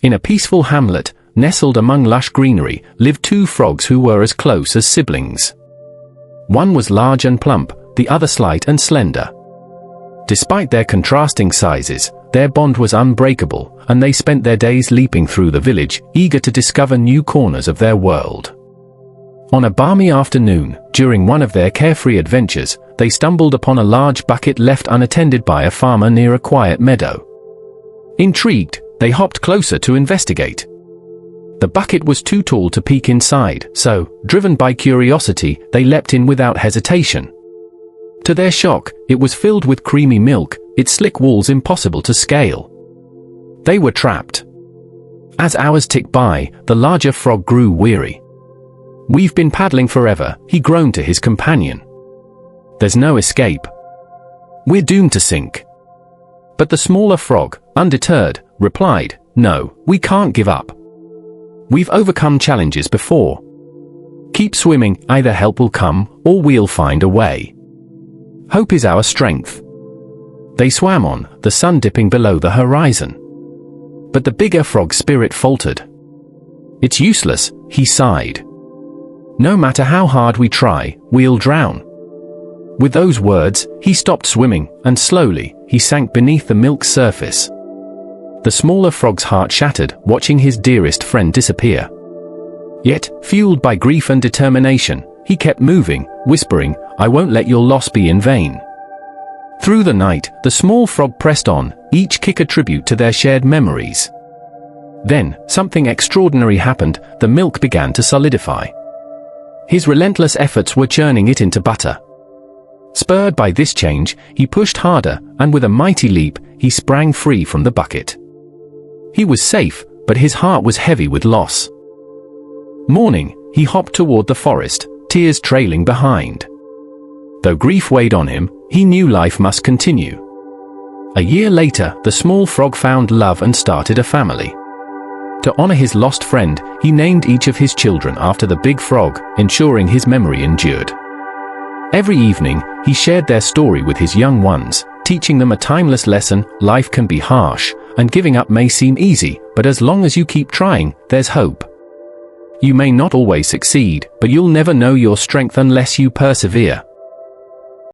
In a peaceful hamlet, nestled among lush greenery, lived two frogs who were as close as siblings. One was large and plump, the other slight and slender. Despite their contrasting sizes, their bond was unbreakable, and they spent their days leaping through the village, eager to discover new corners of their world. On a balmy afternoon, during one of their carefree adventures, they stumbled upon a large bucket left unattended by a farmer near a quiet meadow. Intrigued, they hopped closer to investigate. The bucket was too tall to peek inside, so, driven by curiosity, they leapt in without hesitation. To their shock, it was filled with creamy milk, its slick walls impossible to scale. They were trapped. As hours ticked by, the larger frog grew weary. "We've been paddling forever," he groaned to his companion. "There's no escape. We're doomed to sink." But the smaller frog, undeterred, replied, "No, we can't give up. We've overcome challenges before. Keep swimming, either help will come, or we'll find a way. Hope is our strength." They swam on, the sun dipping below the horizon. But the bigger frog's spirit faltered. "It's useless," he sighed. "No matter how hard we try, we'll drown." With those words, he stopped swimming, and slowly, he sank beneath the milk's surface. The smaller frog's heart shattered, watching his dearest friend disappear. Yet, fueled by grief and determination, he kept moving, whispering, "I won't let your loss be in vain." Through the night, the small frog pressed on, each kick a tribute to their shared memories. Then, something extraordinary happened, the milk began to solidify. His relentless efforts were churning it into butter. Spurred by this change, he pushed harder, and with a mighty leap, he sprang free from the bucket. He was safe, but his heart was heavy with loss. Mourning, he hopped toward the forest, tears trailing behind. Though grief weighed on him, he knew life must continue. A year later, the small frog found love and started a family. To honor his lost friend, he named each of his children after the big frog, ensuring his memory endured. Every evening, he shared their story with his young ones, teaching them a timeless lesson: life can be harsh, and giving up may seem easy, but as long as you keep trying, there's hope. You may not always succeed, but you'll never know your strength unless you persevere.